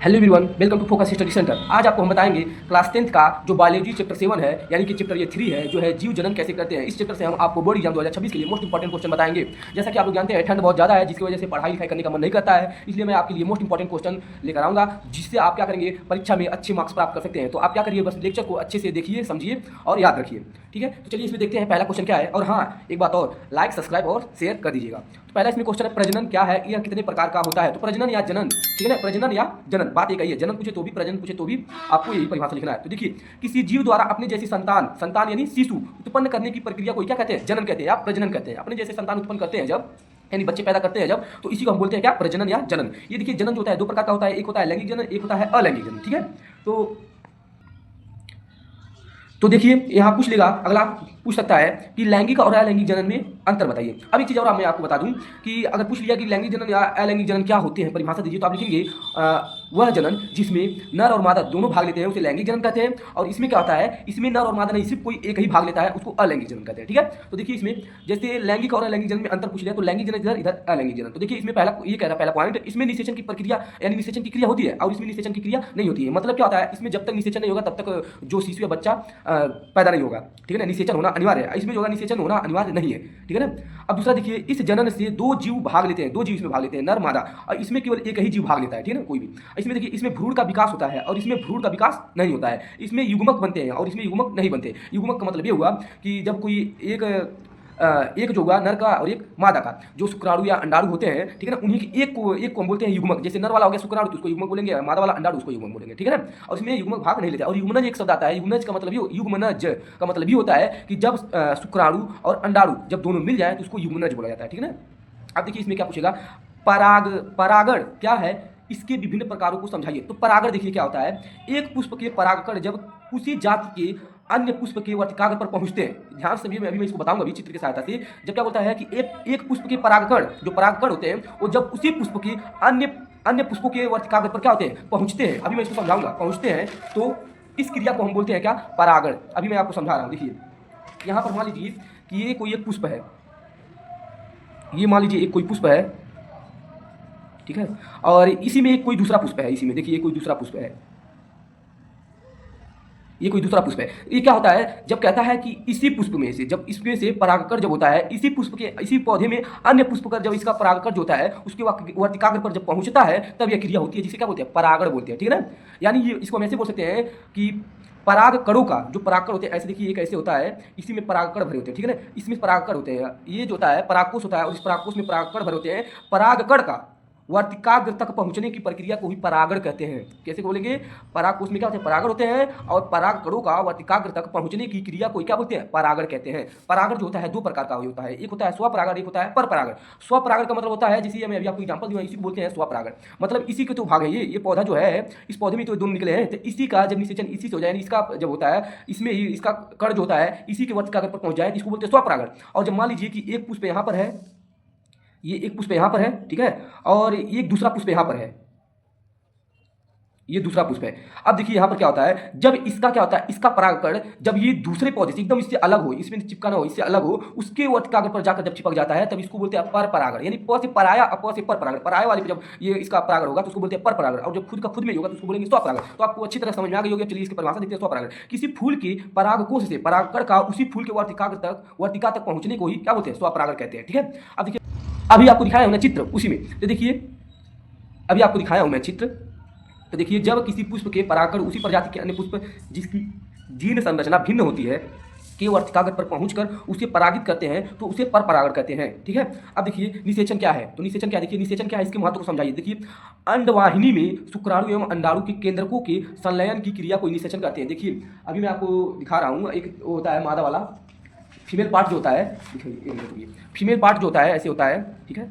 Hello everyone, welcome to Focus Study Centre. आज आपको हम बताएंगे क्लास 10th का जो बायोलॉजी चैप्टर 7 है, यानी कि चैप्टर ये 3 है, जो है जीव जनन कैसे करते हैं। इस चैप्टर से हम आपको बोर्ड एग्जाम 2026 के लिए मोस्ट इंपॉर्टेंट क्वेश्चन बताएंगे। जैसा कि आप लोग जानते हैं, ठंड बहुत ज़्यादा है, जिसकी वजह से पढ़ाई लिखाई करने का मन नहीं करता है। इसलिए मैं आपके लिए मोस्ट इंपॉर्टेंट क्वेश्चन लेकर आऊँगा, जिससे आप क्या करेंगे, परीक्षा में अच्छे मार्क्स प्राप्त कर सकते हैं। तो आप क्या करिए, बस लेक्चर को अच्छे से देखिए, समझिए और याद रखिए। ठीक है, तो चलिए इसमें देखते हैं पहला क्वेश्चन क्या है। और हाँ, एक बात और, लाइक सब्सक्राइब और शेयर कर दीजिएगा। तो पहला इसमें क्वेश्चन है, प्रजनन क्या है, यह कितने प्रकार का होता है। तो प्रजनन या जनन, ठीक है ना, प्रजनन या जनन, बात एक ही है। जनन पूछे तो भी, प्रजनन पूछे तो भी आपको यही परिभाषा लिखना है। तो देखिए, किसी जीव द्वारा अपने जैसी संतान यानी शिशु उत्पन्न करने की प्रक्रिया को क्या कहते हैं, जनन कहते हैं या प्रजनन कहते हैं। अपने जैसे संतान उत्पन्न करते हैं जब, यानी बच्चे पैदा करते हैं जब, तो इसी को हम बोलते हैं क्या, प्रजनन या जनन। ये देखिए, जनन जो होता है दो प्रकार का होता है, एक होता है लैंगिक जनन, एक होता है अलैंगिक जनन। ठीक है, तो देखिए यहाँ पूछ लेगा, अगला पूछ सकता है कि लैंगिक और अलैंगिक जनन में अंतर बताइए। अब एक चीज़ और मैं आपको बता दूं कि अगर पूछ लिया कि लैंगिक जनन या अलैंगिक जनन क्या होते हैं, परिभाषा दीजिए, तो आप लिखेंगे वह जनन जिसमें नर और मादा दोनों भाग लेते हैं उसे लैंगिक जनन कहते हैं। और इसमें क्या होता है, इसमें नर और मादा नहीं, सिर्फ कोई एक ही भाग लेता है, उसको अलैंगिक जनन कहते हैं। ठीक है, तो देखिए इसमें जैसे लैंगिक और अलैंगिक जनन में अंतर पूछ लिया, तो लैंगिक जनन इधर, इधर अलैंगिक जनन। तो देखिए इसमें पहला ये कह रहा है, पहला पॉइंट, इसमें निषेचन की प्रक्रिया यानी निषेचन की क्रिया होती है और इसमें निषेचन की क्रिया नहीं होती है। मतलब क्या होता है, इसमें जब तक निषेचन नहीं होगा तब तक जो शिशु या बच्चा पैदा नहीं होगा। ठीक है ना, निषेचन होना अनिवार्य है, इसमें जो होगा निषेचन होना अनिवार्य नहीं है। ठीक है ना। अब दूसरा देखिए, इस जनन से दो जीव भाग लेते हैं, दो जीव इसमें भाग लेते हैं, नर मादा, और इसमें केवल एक ही जीव भाग लेता है। ठीक है ना, कोई भी। इसमें देखिए, इसमें भ्रूण का विकास होता है और इसमें भ्रूण का विकास नहीं होता है। इसमें युग्मक बनते हैं और इसमें युग्मक नहीं बनते। युग्मक का मतलब ये हुआ कि जब कोई एक जो होगा नर का और एक मादा का, जो शुक्राणु या अंडाणु होते हैं, ठीक है ना, उन्हीं की एक को हम बोलते हैं युग्मक। जैसे नर वाला हो गया शुक्राणु, तो उसको युग्मक बोलेंगे, मादा वाला अंडाणु उसको युग्मक बोलेंगे। ठीक है ना, और इसमें युग्मक भाग नहीं लेते। और युग्मनज एक शब्द आता है, युग्मनज का मतलब युग्मनज का मतलब ये होता है कि जब शुक्राणु और अंडाणु जब दोनों मिल जाए तो उसको युग्मनज बोला जाता है। ठीक है ना। अब देखिए इसमें क्या पूछेगा, परागण क्या है, इसके विभिन्न प्रकारों को समझाइए। तो परागण देखिए क्या होता है, एक पुष्प के परागकण जब उसी जाति के अन्य पुष्प के वर्तिकाग्र पर पहुंचते हैं। ध्यान से मैं इसको बताऊंगा अभी चित्र की सहायता से। जब क्या बोलता है कि एक पुष्प के परागकण, जो परागकण होते हैं, वो जब उसी पुष्प के अन्य पुष्पों के वर्तिकाग्र पर क्या होते हैं, पहुंचते हैं। अभी मैं इसको समझाऊंगा, पहुंचते हैं, तो इस क्रिया को हम बोलते हैं क्या, परागण। अभी मैं आपको समझा रहा हूँ। देखिए यहाँ पर मान लीजिए कि ये कोई एक पुष्प है, ये मान लीजिए एक कोई पुष्प है, ठीक है, और इसी में एक कोई दूसरा पुष्प है, इसी में देखिए कोई दूसरा पुष्प है, ये कोई दूसरा पुष्प है। ये क्या होता है, जब कहता है कि इसी पुष्प में से, जब इसमें से परागकण जब होता है, इसी पुष्प के, इसी पौधे में अन्य पुष्प का जब इसका परागकण जो होता है उसके वर्तिकाग्र पर जब पहुंचता है, तब यह क्रिया होती है, जिसे क्या बोलते हैं, परागण बोलते हैं। ठीक है ना, यानी ये इसको हम ऐसे बोल सकते हैं कि परागकणों का जो परागकण होते हैं, ऐसे देखिए एक ऐसे होता है, इसी में परागकण भरे होते हैं। ठीक है ना, इसमें परागकण होते हैं, ये जो होता है परागकोश होता है, और इस परागकोश में परागकण भरे होते हैं। परागकण का वर्तिकाग्र तक पहुंचने की प्रक्रिया को ही परागण कहते हैं। कैसे बोलेंगे, परागकोश में क्या होते हैं, परागण होते हैं, और परागकणों का वर्तिकाग्र तक पहुंचने की क्रिया को क्या बोलते हैं, परागण कहते हैं। परागण जो होता है दो प्रकार का होता है, एक होता है स्वपरागण, एक होता है परपरागण। स्वपरागण का मतलब होता है, जैसे मैं अभी आपको एग्जांपल दूंगा, इसी को बोलते हैं स्वपरागण। मतलब इसी के तो भाग है, ये पौधा जो है, इस पौधे में तो दोनों निकले हैं, तो इसी का जब निषेचन इसी से हो जाए, इसका जब होता है, इसमें ही इसका कण जो होता है इसी के वर्तिकाग्र पर पहुंच जाए, इसको बोलते हैं स्वपरागण। और जब मान लीजिए कि एक पुष्प यहाँ पर है, ये एक पुष्प यहाँ पर है, ठीक है, और एक दूसरा पुष्प यहाँ पर है, ये दूसरा पुष्प है। अब देखिए यहाँ पर क्या होता है, जब इसका क्या होता है, इसका परागकण जब ये दूसरे पौधे से एकदम इससे अलग हो, इसमें चिपका ना हो, इससे अलग हो, उसके वर्तिकाग्र पर जाकर जब चिपक जाता है, तब इसको बोलते हैं पर परागण। यानी प से पराया, अप से पर परागण। पराया वाले पे जब ये इसका परागण होगा तो उसको बोलते हैं पर परागण, और जब खुद का खुद में होगा तो उसको बोलेंगे स्वपरागण। तो आपको अच्छी तरह समझ में आ गई होगी। चलिए इसकी परिभाषा देखते हैं। स्वपरागण किसी फूल के परागकोश से परागकण का उसी फूल के वर्तिका तक पहुंचने को ही क्या बोलते हैं, स्वपरागण कहते हैं। ठीक है, अब देखिए, अभी आपको दिखाया हूं मैं चित्र उसी में, तो देखिए अभी आपको दिखाया हूं मैं चित्र, तो देखिए जब किसी पुष्प के परागकण उसी प्रजाति के अन्य पुष्प जिसकी जीन संरचना भिन्न होती है के वर्तिकाग्र पर पहुंचकर उसे परागित करते हैं, तो उसे परपरागण कहते हैं। ठीक है, अब देखिए निषेचन क्या है, तो निषेचन क्या, देखिए निषेचन क्या है, इसके महत्व को समझाइए। देखिए अंडवाहिनी में शुक्राणु एवं अंडाणु के केंद्रकों के संलयन की क्रिया को निषेचन कहते हैं। देखिए अभी मैं आपको दिखा रहा हूँ, एक होता है मादा वाला, फीमेल पार्ट जो होता है, फीमेल पार्ट जो होता है ऐसे होता है। ठीक है,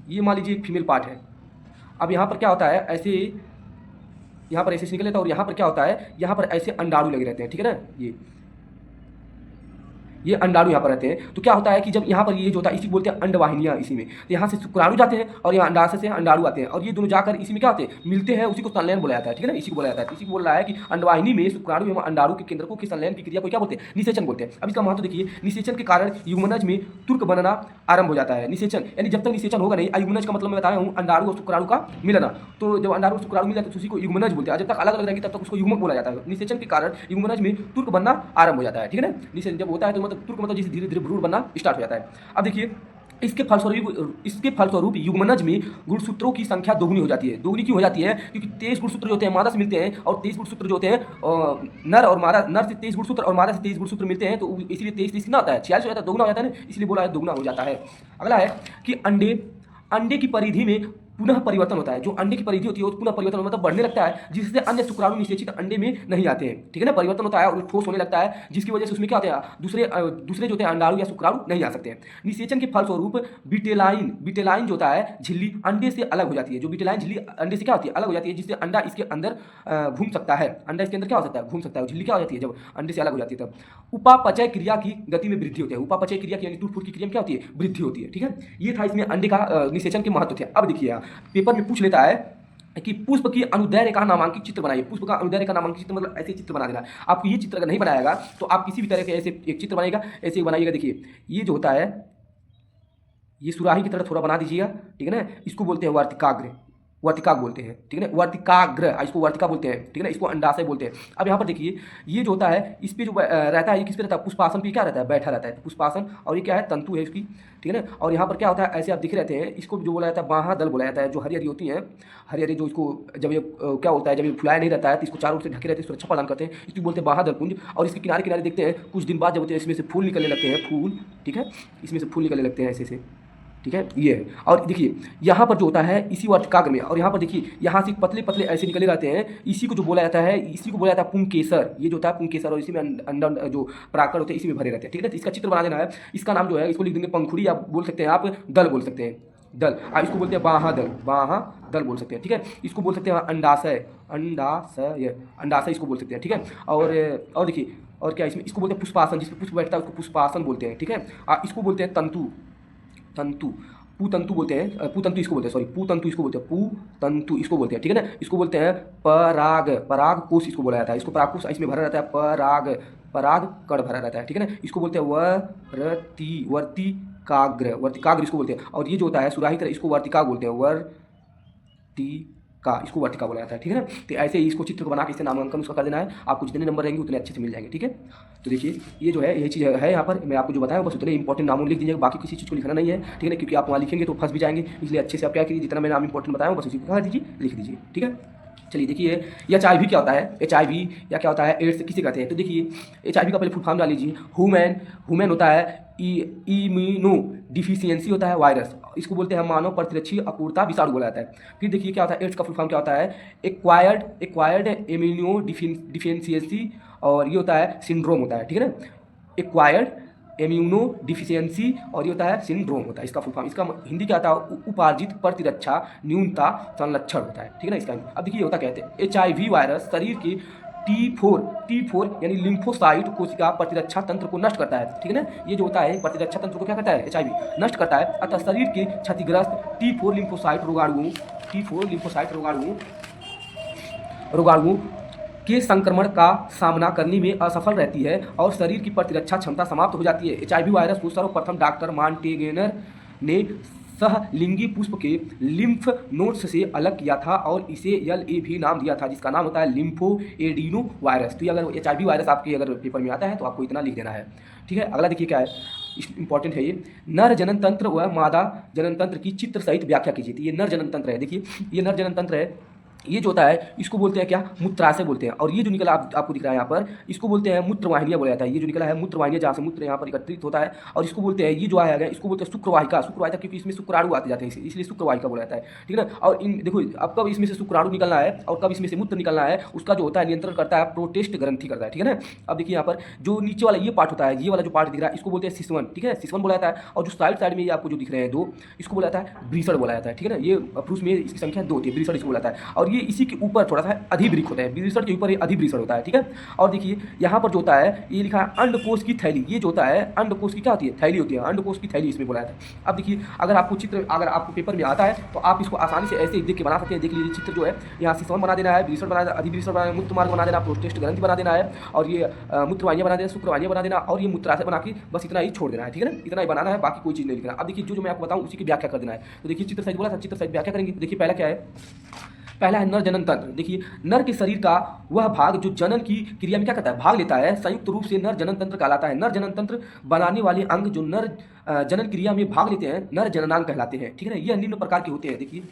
ये मान लीजिए एक फीमेल पार्ट है। अब यहाँ पर क्या होता है, ऐसे यहाँ पर ऐसे निकल लेता है, और यहाँ पर क्या होता है, यहाँ पर ऐसे अंडाणु लगे रहते हैं। ठीक है ना, ये अंडाणु यहाँ पर रहते हैं। तो क्या होता है कि जब यहाँ पर ये जो होता है इसी को बोलते हैं अंडवाहिनियाँ, इसी में तो यहाँ से शुक्राणु जाते हैं और यहाँ अंडाशय से अंडाणु आते हैं और ये दोनों जाकर इसी में क्या होते हैं, मिलते हैं, उसी को संलयन बोला जाता है। ठीक है ना, इसी को बोला जाता है। इसी को बोल रहा है कि अंडवाहिनी में शुक्राणु एवं अंडाणु के केंद्रकों के संलयन की क्रिया को क्या बोलते हैं, निषेचन बोलते हैं। अब इसका महत्व देखिए, निषेचन के कारण युग्मनज में तुर्क बनना आरंभ हो जाता है। निषेचन यानी जब तक निषेचन होगा नहीं, युग्मनज का मतलब मैं बताया हूँ अंडाणु और शुक्राणु का मिलना, तो जब अंडाणु और शुक्राणु मिल जाते हैं तो उसी को युग्मनज बोलते हैं। जब तक अलग अलग रहेंगे तब तक उसको युग्मक बोला जाता है। निषेचन के कारण युग्मनज में तुर्क बनना आरंभ हो जाता है। ठीक है ना, निषेचन जब होता है तो मतलब तुर्क मतलब जैसे धीरे धीरे भ्रूण बनना स्टार्ट हो जाता है। अब देखिए इसके फलस्वरूप युग्मनज में गुणसूत्रों की संख्या दोगुनी हो जाती है। दोगुनी क्यों हो जाती है, क्योंकि 23 गुणसूत्र जो होते हैं मादा से मिलते हैं और 23 गुणसूत्र जो होते हैं नर से 23 गुणसूत्र और मादा से 23 गुणसूत्र मिलते हैं, तो इसलिए 23 कितना होता है, 46 हो जाता है, दोगुना हो जाता है ना, इसलिए बोला है दोगुना हो जाता है। अगला है कि अंडे की परिधि में पुनः परिवर्तन होता है। जो अंडे की परिधि होती है वो पुनः परिवर्तन मतलब बढ़ने लगता है, जिससे अन्य शुक्राणु निषेचित अंडे में नहीं आते हैं। ठीक है ना, परिवर्तन होता है और ठोस होने लगता है, जिसकी वजह से उसमें क्या होता है, दूसरे जो होते हैं अंडाणु या शुक्राणु नहीं आ सकते हैं। निषेचन के फलस्वरूप बिटेलाइन जो होता है झिल्ली अंडे से अलग हो जाती है। जो बिटेलाइन झिल्ली अंडे से क्या होती है, अलग हो जाती है, जिससे अंडा इसके अंदर घूम सकता है। अंडा इसके अंदर क्या हो सकता है, घूम सकता है। झिल्ली क्या हो जाती है, जब अंडे से अलग हो जाती है तब उपापचय क्रिया की गति में वृद्धि होती है। उपापचय क्रिया की यानी टूट फूट की क्रिया में क्या होती है, वृद्धि होती है। ठीक है, ये था इसमें अंडे का निषेचन के महत्व थे। अब देखिए यहाँ पेपर में पूछ लेता है कि पुष्प की अनुदैर्घ्य रेखा नामांकित चित्र बनाइए। पुष्प का अनुदैर्घ्य रेखा नामांकित चित्र मतलब ऐसे चित्र बना देना। आपको ये चित्र अगर नहीं बनाएगा तो आप किसी भी तरह के ऐसे एक चित्र बनाएगा, ऐसे बनाइएगा। देखिए ये जो होता है ये सुराही की तरह थोड़ा बना दीजिएगा। ठीक है ना, इसको बोलते हैं वर्तिकाग बोलते हैं। ठीक है ना, वर्तिकाग्र, इसको वर्तिका बोलते हैं। ठीक है ना, इसको अंडाशय बोलते हैं। अब यहाँ पर देखिए ये जो होता है इस पे जो रहता है, ये किस पे रहता है, पुष्पासन पे क्या रहता है, बैठा रहता है पुष्पासन। और ये क्या है, तंतु है इसकी। ठीक है ना, और यहाँ पर क्या होता है, ऐसे आप दिख रहते हैं, इसको जो बोला जाता है बाहादल बोला जाता है। जो हरी हरी होती हैं, हरी हरी जो इसको जब ये क्या होता है, जब ये फुलाया नहीं रहता है तो इसको चारों ओर से ढके रहते हैं, सुरक्षा प्रदान करते हैं, इसको बोलते हैं बाहादल पुंज। और इसके किनारे किनारे देखते हैं कुछ दिन बाद जब होते हैं इसमें से फूल निकलने लगते हैं, फूल। ठीक है, इसमें से फूल निकलने लगते हैं ऐसे से। ठीक है, ये है। और देखिए यहाँ पर जो होता है इसी वर्तिकाग्र में, और यहाँ पर देखिए यहाँ से पतले पतले ऐसे निकले रहते हैं, इसी को जो बोला जाता है, इसी को बोला जाता है पुंकेसर। ये जो होता है पुंकेसर, और इसी में अंडा जो परागकण होते हैं इसी में भरे रहते हैं। ठीक है, तो इसका चित्र बना देना है। इसका नाम जो है इसको लिख देंगे पंखुड़ी, या बोल सकते हैं आप दल बोल सकते हैं, दल। इसको बोलते हैं बाहादल बोल सकते हैं। ठीक है, इसको बोल सकते हैं अंडाशय इसको बोल सकते हैं। ठीक है, और देखिए और क्या इसमें, इसको बोलते हैं पुष्पासन, जिसमें पुष्प बैठता है उसको पुष्पासन बोलते हैं। ठीक है, इसको बोलते हैं पुतंतु बोलते हैं, पुतंतु इसको बोलते हैं, पुतंतु इसको बोलते हैं। ठीक है ना, इसको बोलते हैं पराग कोश इसको बोला जाता है। इसको पराग कोश इसमें भरा रहता है, पराग कण भरा रहता है। ठीक है ना, इसको बोलते हैं वर्तिकाग्र इसको बोलते हैं। और ये जो होता है सुराही तरह, इसको वर्तिका बोलते हैं, इसको वर्तिका बोला जाता है। ठीक है ना, तो ऐसे ही इसको चित्र को बना के इससे नामांकन उसका कर देना है। आपको जितने नंबर रहेंगे उतने अच्छे से मिल जाएंगे। ठीक है, तो देखिए ये जो है यही चीज़ है यहाँ पर मैं आपको जो बताया बस उतने इंपॉर्टेंट नामों लिख दीजिएगा, बाकी किसी चीज़ को लिखना नहीं है। ठीक है ना, क्योंकि आप वहाँ लिखेंगे तो फंस भी जाएंगे, इसलिए अच्छे से आप क्या कीजिए, जितना मैं नाम इंपॉर्टेंट बताया बस उसी को कहा दीजिए, लिख दीजिए। ठीक है, चलिए देखिए HIV क्या होता है, HIV या क्या होता है, एड्स किसे कहते हैं। तो देखिए HIV का पहले फुल फॉर्म डाल लीजिए। ह्यूमन होता है इम्यूनो डिफिशियंसी होता है वायरस, इसको बोलते हैं मानव प्रतिरक्षी अपूर्णता विषाणु बोला जाता है। फिर देखिए क्या होता है, एड्स का फुल फॉर्म क्या होता है, एक्वायर्ड इम्यूनो डिफिशियंसी, और ये होता है सिंड्रोम होता है। ठीक है ना, एक्वायर्ड इम्यूनो डिफिशियंसी, और ये होता है सिंड्रोम होता है इसका फुल फॉर्म। इसका हिंदी क्या होता है, उपार्जित प्रतिरक्षा न्यूनता संलक्षण होता है। ठीक है ना, इसका अब देखिए होता कहते हैं HIV वायरस शरीर की T4 यानी लिम्फोसाइट कोशिका प्रतिरक्षा तंत्र को नष्ट करता है। ठीक है ना, ये जो होता है प्रतिरक्षा तंत्र को क्या करता है, HIV नष्ट करता है। अतः शरीर के क्षतिग्रस्त T4 लिम्फोसाइट रोगाणुओं के संक्रमण का सामना करने में असफल रहती है और शरीर की प्रतिरक्षा क्षमता समाप्त हो जाती है। HIV वायरस को सर्वप्रथम डॉक्टर मॉन्टेगेनर ने सहलिंगी पुष्प के लिम्फ नोड्स से अलग किया था और इसे LAV नाम दिया था, जिसका नाम होता है लिम्फो एडिनो वायरस। तो ये अगर HIV वायरस आपके अगर पेपर में आता है तो आपको इतना लिख देना है। ठीक है, अगला देखिए क्या है, इंपॉर्टेंट है ये, नर जनन तंत्र व मादा जनन तंत्र की चित्र सहित व्याख्या कीजिए। तो ये नर जनन तंत्र है। देखिए ये नर जनन तंत्र है, ये जो होता है इसको बोलते हैं क्या, मूत्राशय बोलते हैं। और ये जो निकला आपको दिख रहा है यहाँ पर, इसको बोलते हैं मूत्रवाहिनियाँ बोला जाता है। ये जो निकला है मूत्रवाहिनियाँ, जहाँ से मूत्र यहाँ पर एकत्रित होता है, और इसको बोलते हैं, ये जो आया है इसको बोलते हैं शुक्रवाहिका, क्योंकि इसमें शुक्राणु आते जाते हैं इसलिए शुक्रवाहिका बोला जाता है। ठीक है ना, और इन देखो अब कब इसमें से शुक्राणु निकलना है और कब इसमें से मूत्र निकलना है, उसका जो होता है नियंत्रण करता है प्रोटेस्ट ग्रंथि करता है। ठीक है ना, अब देखिए यहाँ पर जो नीचे वाला ये पार्ट होता है, ये वाला जो पार्ट दिख रहा है इसको बोलते हैं सिस्वन। ठीक है, सिस्वन बोला जाता है। और जो साइड में ये आपको जो दिख रहे हैं दो, इसको बोला जाता है ब्रीसड बोला जाता है। ठीक है ना, ये पुरुष में इसकी संख्या 2 थी, ब्रीसड इसको बोला जाता है। और और ये इसी के ऊपर थोड़ा सा अधिवृक्क होता है, ब्रीसर के ऊपर ये अधिवृषण होता है, ठीक है। और देखिए यहाँ पर जो होता है ये लिखा है अंडकोश की थैली, ये जो होता है अंडकोश की क्या होती है, थैली होती है, अंडकोश की थैली इसमें बोला जाता है। अब देखिए अगर आपको चित्र अगर आपको पेपर में आता है तो आप इसको आसानी से ऐसे देख के बना सकते हैं। देख लीजिए चित्र जो है यहाँ सिसवन बना देना है, ब्रीसर बना देना, अधिवृषण बना देना, मूत्र मार्ग बना देना, प्रोस्टेट ग्रंथि बना देना है, और ये मूत्रवाहिनियाँ बना देना, शुक्रवाहिनियाँ बना देना, और ये मूत्राशय बना के बस इतना ही छोड़ देना है, ठीक है ना, इतना ही बनाना है, बाकी कोई चीज़ नहीं लिखना। अब देखिए जो मैं आपको बताऊँ उसी की व्याख्या कर देना है। तो देखिए चित्र सहित बोला था, चित्र सहित व्याख्या करेंगे। देखिए पहला क्या है, पहला है नर जनन तंत्र। देखिए नर के शरीर का वह भाग जो जनन की क्रिया में क्या करता है, भाग लेता है, संयुक्त रूप से नर जनन तंत्र कहलाता है। नर जनन तंत्र बनाने वाले अंग जो नर जनन क्रिया में भाग लेते हैं नर जननांग कहलाते हैं, ठीक है ना। यह निम्न प्रकार के होते हैं। देखिए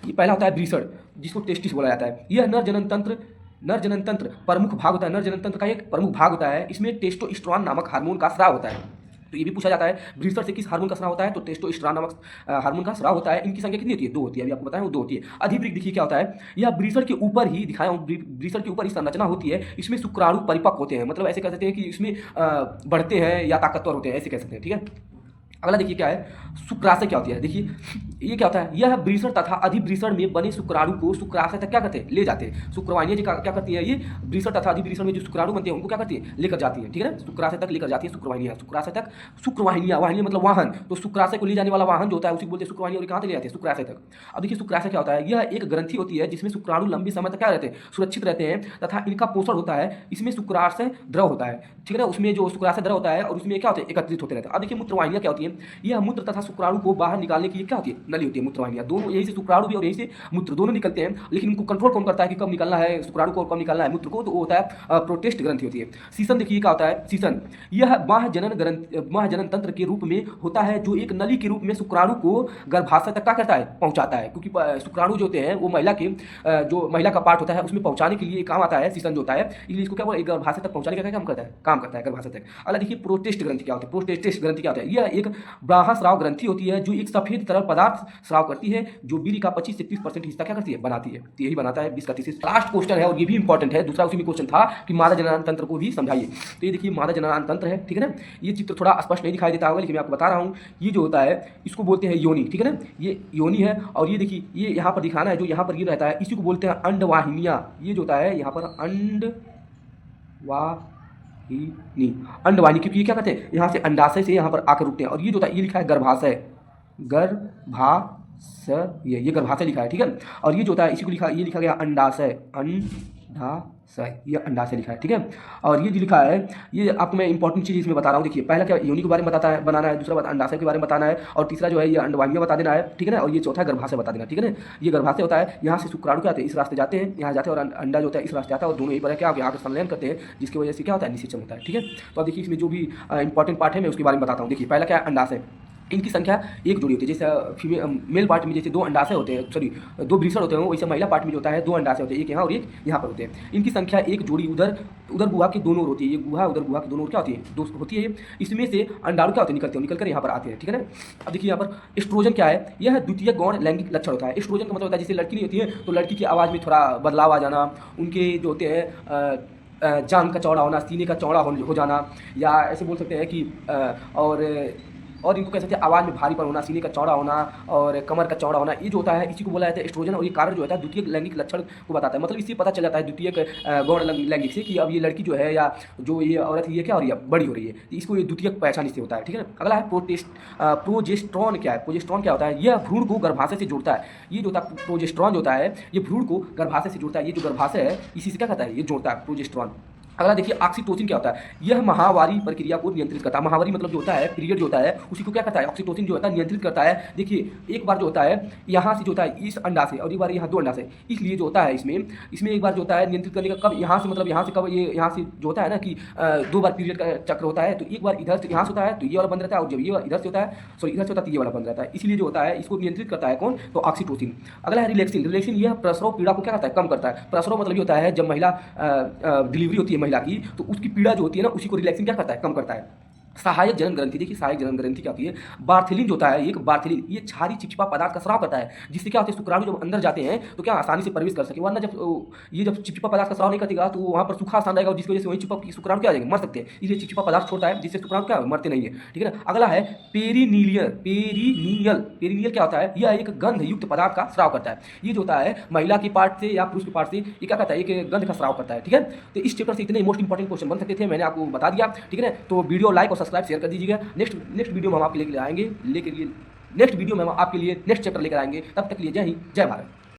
ये पहला होता है ब्रीसर, जिसको टेस्टिस बोला जाता है। यह नर जनन तंत्र प्रमुख भाग होता है, नर जनन तंत्र का एक प्रमुख भाग होता है। इसमें टेस्टोस्टेरोन नामक हार्मोन का स्राव होता है। तो ये भी पूछा जाता है ब्रीसर से किस हार्मोन का स्राव होता है, तो टेस्टोस्टेरोन नामक हार्मोन का स्राव होता है। इनकी संख्या कितनी होती है, 2 होती है, अभी आपको बताया वो 2 होती है। अधिवृक्क देखिए क्या होता है, यह ब्रीसर के ऊपर ही दिखाया हूँ, ब्रीसर के ऊपर ही संरचना होती है। इसमें शुक्राणु परिपक्व होते हैं, मतलब ऐसे कह सकते हैं कि इसमें बढ़ते हैं या ताकतवर होते हैं, ऐसे कह सकते हैं, ठीक है। अगला देखिए क्या है, शुक्राशय क्या होती है। देखिए ये क्या होता है, यह ब्रीसर तथा अधिब्रीसर में बने शुक्राणु को शुक्राशय तक क्या करते हैं, ले जाते हैं। शुक्रवाहिनियाँ जो क्या करती है, ये ब्रीसर तथा अधिब्रीसर में जो शुक्राणु बनते हैं उनको क्या करती है, लेकर जाती है, ठीक है ना, शुक्राशय तक लेकर जाती है शुक्रवाहिनियाँ, शुक्राशय तक। शुक्रवाहिनियाँ, वाहिनियाँ मतलब वाहन, तो शुक्राशय को ले जाने वाला वाहन जो होता है उसी को बोलते हैं शुक्रवाहिनी, और कहाँ तक ले जाते हैं, शुक्राशय तक। अब देखिए शुक्राशय क्या होता है, यह एक ग्रंथि होती है जिसमें शुक्राणु लंबे समय तक क्या रहते हैं, सुरक्षित रहते हैं तथा इनका पोषण होता है। इसमें शुक्राशय द्रव होता है, ठीक है ना, उसमें जो शुक्राशय द्रव होता है और उसमें क्या होता है, एकत्रित होते रहते हैं। अब देखिए मूत्रवाहिनियाँ क्या होती है, यह मूत्र तथा शुक्राणु को बाहर निकालने की क्या होती है, नली होती है। मूत्रवाहिनियाँ दोनों, यही से शुक्राणु भी और यही से मूत्र दोनों निकलते हैं, लेकिन इनको कंट्रोल कौन करता है कि कब निकलना है शुक्राणु को और कब निकलना है मूत्र को, तो वो होता है प्रोटेस्ट ग्रंथि होती है। सीसन देखिए क्या होता है, सीसन यह बाह्य जनन तंत्र के रूप में होता है, जो एक नली के रूप में शुक्राणु को गर्भाशय तक क्या करता है, पहुंचाता है। क्योंकि शुक्राणु जो होते हैं वो महिला के जो महिला का पार्ट होता है उसमें पहुंचाने के लिए काम आता है सीसन जो होता है, इसलिए इसको क्या बोला, गर्भाशय तक पहुंचाने का काम करता है गर्भाशय तक। अगला देखिए प्रोटेस्ट ग्रंथि क्या होती है, प्रोटेस्ट ग्रंथि क्या होता है, यह एक ब्राह्मस्राव ग्रंथि होती है जो एक सफेद तरल पदार्थ स्राव करती है, जो वीर्य का 25 से 30% हिस्सा क्या करती है, बनाती है। तो यही बनाता है 20 का 30। लास्ट क्वेश्चन है और ये भी इंपॉर्टेंट है, दूसरा उसी में क्वेश्चन था कि मादा जननांग तंत्र को भी समझाइए। तो ये देखिए मादा जननांग तंत्र है, ठीक है ना। ये चित्र थोड़ा स्पष्ट नहीं दिखाई देता होगा, लेकिन मैं आपको बता रहा हूँ, ये जो होता है इसको बोलते हैं योनि, ठीक है ना, ये योनि है। और ये देखिए ये यहाँ पर दिखाना है, जो यहाँ पर ये रहता है इसी को बोलते हैं अंडवाहिनियाँ। ये जो होता है यहाँ पर अंडवाहिनी, क्योंकि ये क्या करते हैं, यहाँ से अंडाशय से यहाँ पर आकर रुकते हैं। और ये जो होता है ये लिखा है गर्भाशय, ये गर्भाशय लिखा है, ठीक है। और ये जो होता है इसी को ये लिखा गया अंडाशय, ये अंडाशय लिखा है, ठीक है। और ये जो लिखा है ये आपको मैं इंपॉर्टेंट चीज़ इसमें बता रहा हूँ। देखिए पहला क्या योनि के बारे में बनाना है, दूसरा बात अंडाशय के बारे में बताना है, और तीसरा जो है ये अंडवाहिनियाँ बता देना है, ठीक है ना। और ये चौथा गर्भाशय बता देना, ठीक है ना। ये गर्भाशय होता है, यहाँ से शुक्राणु क्या आते हैं, इस रास्ते जाते हैं, यहाँ जाते हैं, और अंडा जो होता है इस रास्ते आता है, और दोनों यही पर क्या यहाँ पर संलयन करते हैं, जिसकी वजह से क्या होता है, निषेचन होता है, ठीक है। तो अब देखिए इसमें जो भी इंपॉर्टेंट पार्ट है मैं उसके बारे में बताता हूँ। देखिए पहला क्या है, अंडाशय। इनकी संख्या एक जोड़ी होती है, जैसे मेल पार्ट में जैसे 2 अंडाशय होते हैं, सॉरी 2 ब्रीसर होते हैं, वैसे महिला पार्ट में जो होता है 2 अंडाशय होते हैं, एक यहाँ और एक यहाँ पर होते हैं। इनकी संख्या एक जोड़ी उधर गुहा के दोनों ओर होती है, ये गुहा उधर गुहा के दोनों ओर क्या होती है, 2 होती है। इसमें से अंडाणु क्या होते हैं, निकल कर यहाँ पर आते हैं, ठीक है ना। अब देखिए यहाँ पर एस्ट्रोजन क्या है, यह द्वितीय गौण लैंगिक लक्षण होता है। एस्ट्रोजन का मतलब होता है जैसे लड़की नहीं होती है तो लड़की की आवाज़ में थोड़ा बदलाव आ जाना, उनके जो होते हैं जांघ का चौड़ा होना, सीने का चौड़ा हो जाना, या ऐसे बोल सकते हैं कि और इनको कह सकते हैं आवाज़ में भारीपन होना, सीने का चौड़ा होना और कमर का चौड़ा होना, ये जो होता है इसी को बोला जाता है एस्ट्रोजन। और ये कारण जो होता है द्वितीय लैंगिक लक्षण को बताता है, मतलब इससे पता चल जाता है द्वितीय गौण लैंगिक से कि अब ये लड़की जो है या जो ये औरत ये क्या हो रही है, बड़ी हो रही है, तो इसको ये द्वितीय पहचान इससे होता है, ठीक है ना। अगला है प्रोजेस्टेरॉन क्या है, प्रोजेस्टेरॉन क्या होता है, यह भ्रूण को गर्भाशय से जोड़ता है। ये जो होता है प्रोजेस्टेरॉन जो होता है ये भ्रूण को गर्भाशय से जोड़ता है, ये जो गर्भाशय है इसी से क्या कहता है, ये जोड़ता है प्रोजेस्टेरॉन। अगला देखिए ऑक्सीटोसिन क्या होता है, यह महावारी प्रक्रिया को नियंत्रित करता है। महावारी मतलब जो होता है पीरियड जो होता है उसी को क्या करता है, ऑक्सीटोसिन जो होता है नियंत्रित करता है। देखिए एक बार जो होता है यहाँ से जो होता है इस अंडा से, और एक बार यहाँ 2 अंडा से, इसलिए जो होता है इसमें एक बार जो होता है नियंत्रित करने का कब, यहाँ से मतलब यहाँ से कब, ये यहाँ से जो होता है ना कि 2 बार पीरियड का चक्र होता है, तो एक बार इधर से यहाँ से होता है तो ये वाला बंद रहता है, और जब ये इधर से होता है इधर से होता है तो ये वाला बंद रहता है, इसलिए जो होता है इसको नियंत्रित करता है कौन, तो ऑक्सीटोसिन। अगला है रिलैक्सिन। रिलैक्सिन यह प्रसव पीड़ा को क्या करता है, कम करता है। प्रसव मतलब ये होता है जब महिला डिलीवरी होती है महिला की, तो उसकी पीड़ा जो होती है ना उसी को रिलैक्सिन क्या करता है, कम करता है। सहायक जनन ग्रंथि, देखिए सहायक जनन ग्रंथि क्या होती है, बार्थिलिन जो होता है, एक बार्थिलिन ये क्षारी चिपचिपा पदार्थ का स्राव करता है, जिससे क्या होता है शुक्राणु जब अंदर जाते हैं तो क्या आसानी से प्रवेश कर सके, वरना जब ये जब चिपचिपा पदार्थ का स्राव नहीं करेगा तो वहाँ पर सूखा स्थान रहेगा और जिसकी वजह से वही चिपक शुक्राणु क्या आ जाएंगे, मर सकते हैं, इसलिए चिपचिपा पदार्थ छोड़ता है जिससे शुक्राणु क्या मरते नहीं है, ठीक है ना। अगला है पेरिनीलियल, पेरिनियल, पेरिनियल क्या होता है, यह एक गंध युक्त पदार्थ का स्राव करता है, ये जो होता है महिला की पार्ट से या पुरुष की पार्ट से ये क्या करता है, एक गंध का स्राव करता है, ठीक है। तो इस चैप्टर से इतने मोस्ट इंपॉर्टेंट क्वेश्चन बन सकते थे, मैंने आपको बता दिया, ठीक है ना। तो वीडियो लाइक और सब्सक्राइब शेयर कर दीजिएगा। नेक्स्ट वीडियो में हम आपके लिए आएंगे, नेक्स्ट वीडियो में हम आपके लिए नेक्स्ट चैप्टर लेकर आएंगे, तब तक के लिए जय हिंद जय भारत।